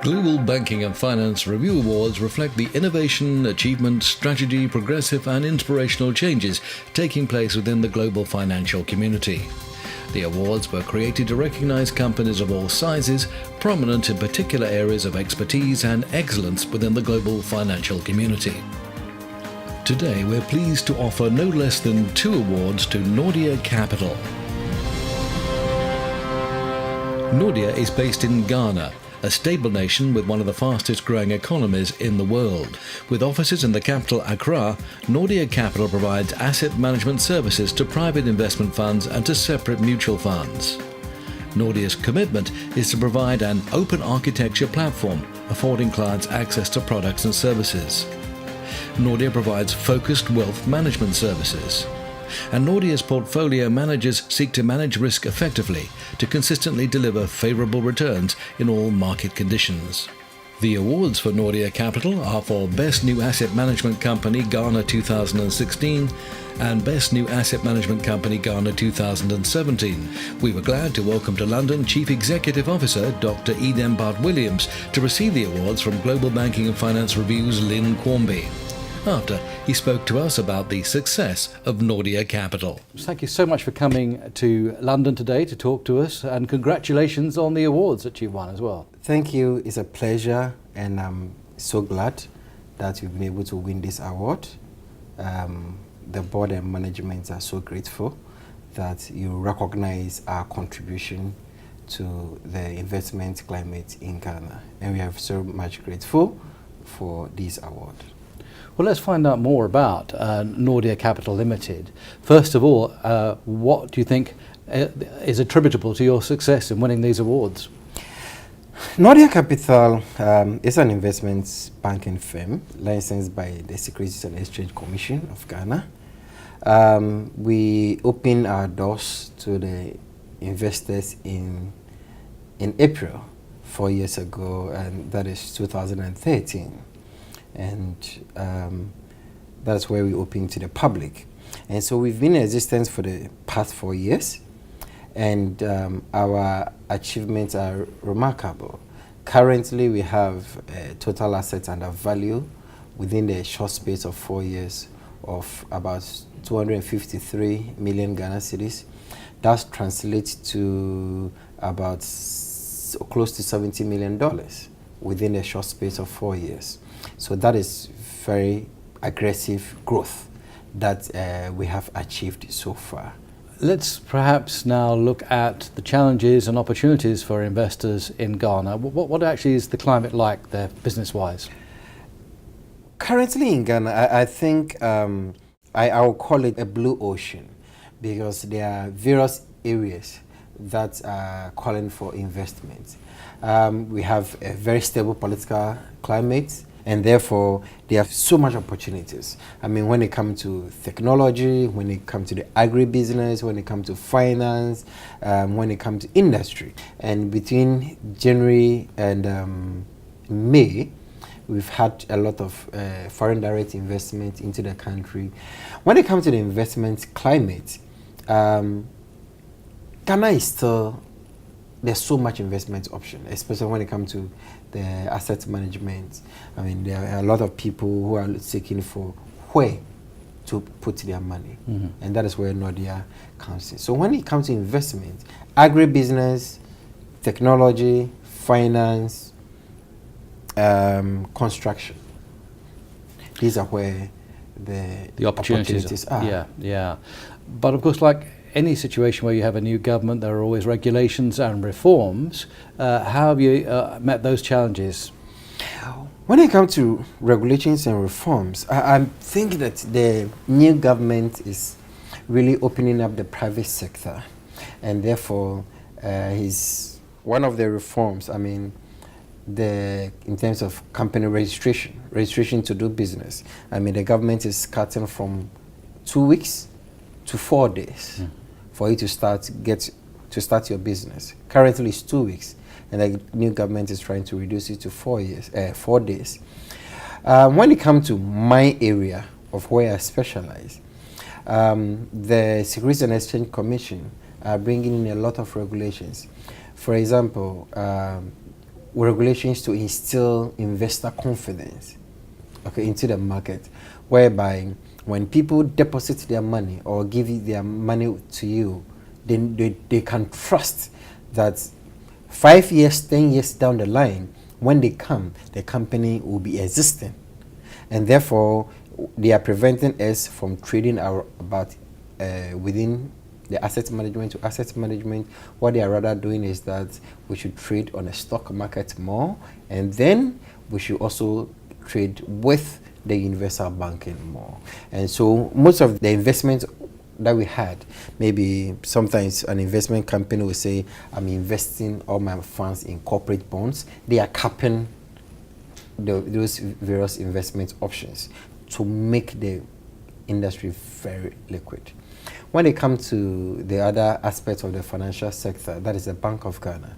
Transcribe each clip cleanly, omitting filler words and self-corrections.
Global Banking and Finance Review Awards reflect the innovation, achievement, strategy, progressive and inspirational changes taking place within the global financial community. The awards were created to recognize companies of all sizes, prominent in particular areas of expertise and excellence within the global financial community. Today, we're pleased to offer no less than 2 awards to Nordea Capital. Nordea is based in Ghana, a stable nation with one of the fastest growing economies in the world. With offices in the capital Accra, Nordea Capital provides asset management services to private investment funds and to separate mutual funds. Nordea's commitment is to provide an open architecture platform, affording clients access to products and services. Nordea provides focused wealth management services. And Nordea's portfolio managers seek to manage risk effectively to consistently deliver favourable returns in all market conditions. The awards for Nordea Capital are for Best New Asset Management Company Ghana 2016 and Best New Asset Management Company Ghana 2017. We were glad to welcome to London Chief Executive Officer Dr. Eden Bart-Williams to receive the awards from Global Banking and Finance Review's Lynn Quarmby. After, he spoke to us about the success of Nordea Capital. Thank you so much for coming to London today to talk to us, and congratulations on the awards that you've won as well. Thank you. It's a pleasure, and I'm so glad that you've been able to win this award. The board and management are so grateful that you recognize our contribution to the investment climate in Ghana, and we are so much grateful for this award. Well, let's find out more about Nordea Capital Limited. First of all, what do you think is attributable to your success in winning these awards? Nordea Capital is an investment banking firm licensed by the Securities and Exchange Commission of Ghana. We opened our doors to the investors in April 4 years ago, and that is 2013. And that's where we opened to the public. And so we've been in existence for the past 4 years, and our achievements are remarkable. Currently, we have total assets under value within the short space of 4 years of about 253 million Ghana cedis. That translates to about close to $70 million within a short space of 4 years. So that is very aggressive growth that we have achieved so far. Let's perhaps now look at the challenges and opportunities for investors in Ghana. What actually is the climate like there, business-wise? Currently in Ghana, I think I will call it a blue ocean, because there are various areas that are calling for investment. We have a very stable political climate, and therefore there are so much opportunities. I mean, when it comes to technology, when it comes to the agribusiness, when it comes to finance, when it comes to industry. And between January and May, we've had a lot of foreign direct investment into the country. When it comes to the investment climate, Ghana is still, there's so much investment option, especially when it comes to the asset management. I mean, there are a lot of people who are seeking for where to put their money, and that is where Nordea comes in. So when it comes to investment, agribusiness, technology, finance, construction, these are where the opportunities are. Yeah. But of course, like any situation where you have a new government, there are always regulations and reforms. How have you met those challenges? When it comes to regulations and reforms, I think that the new government is really opening up the private sector, and therefore is one of the reforms. I mean, in terms of company registration to do business. I mean, the government is cutting from 2 weeks to 4 days for you to start your business. Currently, it's 2 weeks, and the new government is trying to reduce it to 4 days. When it comes to my area of where I specialize, the Securities and Exchange Commission are bringing in a lot of regulations. For example, regulations to instill investor confidence, okay, into the market, whereby when people deposit their money or give their money to you, then they can trust that 5 years, 10 years down the line, when they come, the company will be existing. And therefore, they are preventing us from trading about within the asset management to asset management. What they are rather doing is that we should trade on the stock market more, and then we should also trade with the universal banking more. And so most of the investments that we had, maybe sometimes an investment company will say, I'm investing all my funds in corporate bonds. They are capping those various investment options to make the industry very liquid. When it comes to the other aspects of the financial sector, that is the Bank of Ghana,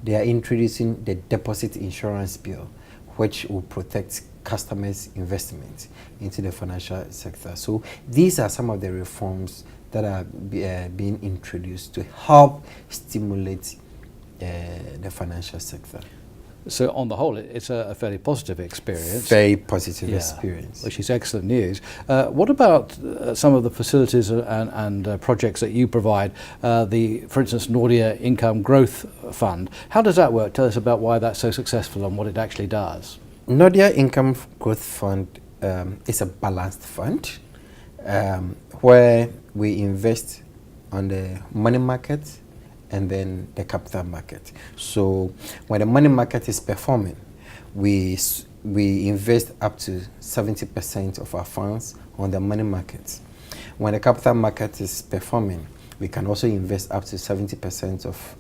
they are introducing the deposit insurance bill, which will protect customers' investments into the financial sector. So these are some of the reforms that are being introduced to help stimulate the financial sector. So on the whole, it's a fairly positive experience. Very positive experience. Which is excellent news. What about some of the facilities and projects that you provide? For instance, Nordea Income Growth Fund. How does that work? Tell us about why that's so successful and what it actually does. Nordea Income Growth Fund is a balanced fund where we invest on the money market and then the capital market. So when the money market is performing, we invest up to 70% of our funds on the money market. When the capital market is performing, we can also invest up to 70% of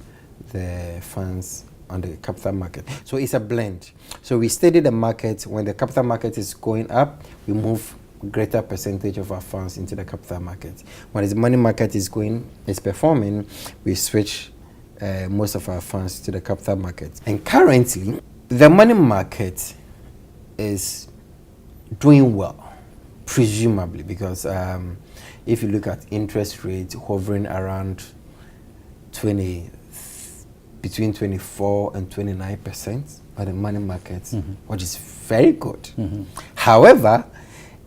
the funds on the capital market. So it's a blend. So we study the market. When the capital market is going up, we move greater percentage of our funds into the capital market. When the money market is performing, we switch most of our funds to the capital market. And currently, the money market is doing well, presumably, because if you look at interest rates hovering around between 24 and 29% on the money market, which is very good. However,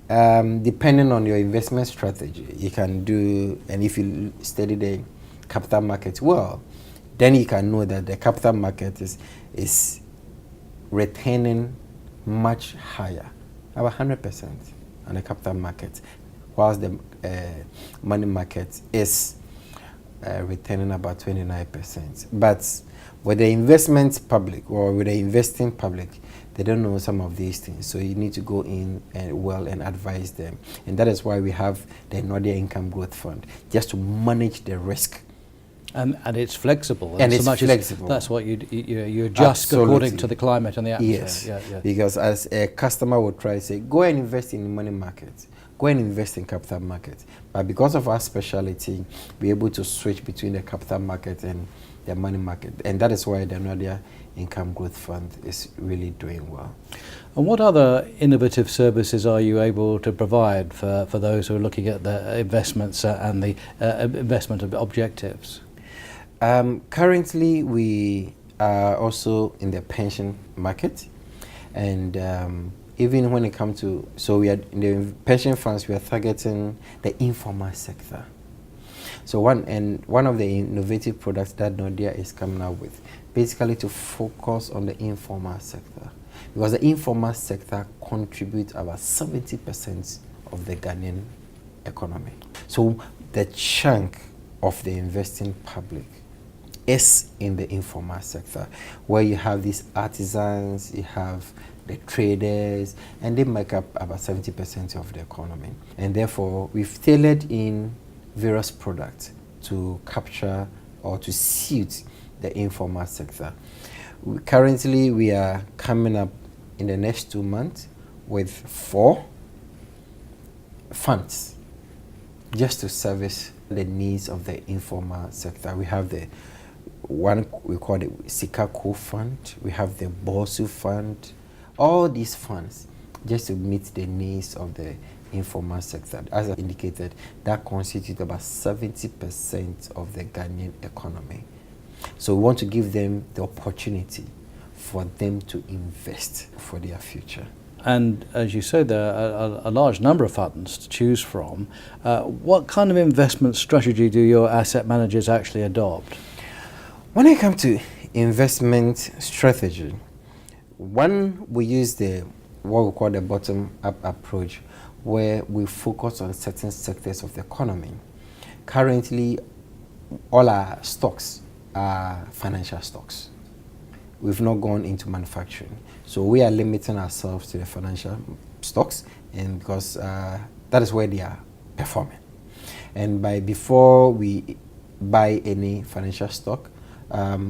depending on your investment strategy, you can do, and if you study the capital market well, then you can know that the capital market is retaining much higher, about 100% on the capital market, whilst the money market is retaining about 29%. But with the investment public or with the investing public, they don't know some of these things. So you need to go in and advise them. And that is why we have the Nordea Income Growth Fund, just to manage the risk. And it's flexible. And it's flexible. That's what you adjust according to the climate and the atmosphere. Yes, because as a customer would try to say, go and invest in the money market, go and invest in capital market. But because of our speciality, we're able to switch between the capital market and the money market. And that is why the Nordea Income Growth Fund is really doing well. And what other innovative services are you able to provide for those who are looking at the investments and the investment objectives? Currently, we are also in the pension market, and even when it comes to, so we are in the pension funds, we are targeting the informal sector. So one of the innovative products that Nordea is coming out with, basically to focus on the informal sector, because the informal sector contributes about 70% of the Ghanaian economy. So the chunk of the investing public is in the informal sector, where you have these artisans, you have the traders, and they make up about 70% of the economy. And therefore, we've tailored in various products to capture or to suit the informal sector. Currently, we are coming up in the next 2 months with 4 funds just to service the needs of the informal sector. We have the one we call the Sikako Fund, we have the Bosu Fund, all these funds just to meet the needs of the informal sector. As I indicated, that constitutes about 70% of the Ghanaian economy. So we want to give them the opportunity for them to invest for their future. And as you said, there are a large number of funds to choose from. What kind of investment strategy do your asset managers actually adopt? When it comes to investment strategy, one, we use what we call the bottom-up approach, where we focus on certain sectors of the economy. Currently, all our stocks are financial stocks. We've not gone into manufacturing. So we are limiting ourselves to the financial stocks, and because that is where they are performing. And before we buy any financial stock,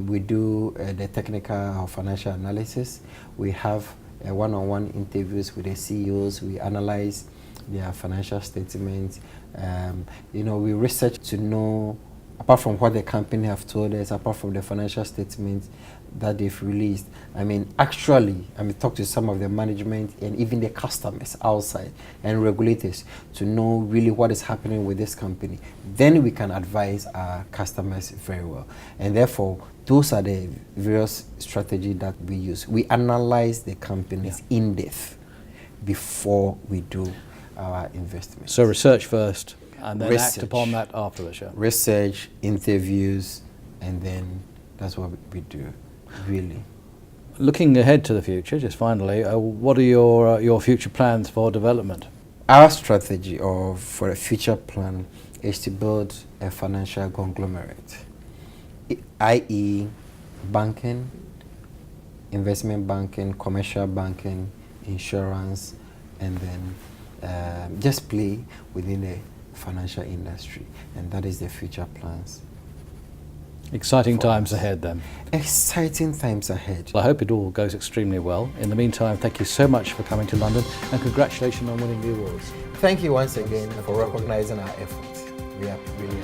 we do the technical or financial analysis. We have one-on-one interviews with the CEOs. We analyze their financial statements. We research to know, apart from what the company have told us, apart from the financial statements that they've released, talk to some of the management and even the customers outside and regulators to know really what is happening with this company. Then we can advise our customers very well. And therefore, those are the various strategies that we use. We analyze the companies in depth before we do our investments. So research first, and then Research. act upon that afterwards. Yeah. Research, interviews, and then that's what we do, really. Looking ahead to the future, just finally, what are your future plans for development? Our strategy for a future plan is to build a financial conglomerate, i.e. banking, investment banking, commercial banking, insurance, and then just play within the financial industry. And that is the future plans. Exciting times ahead then. Exciting times ahead. Well, I hope it all goes extremely well. In the meantime, thank you so much for coming to London, and congratulations on winning the awards. Thank you once again for recognizing our efforts. We are really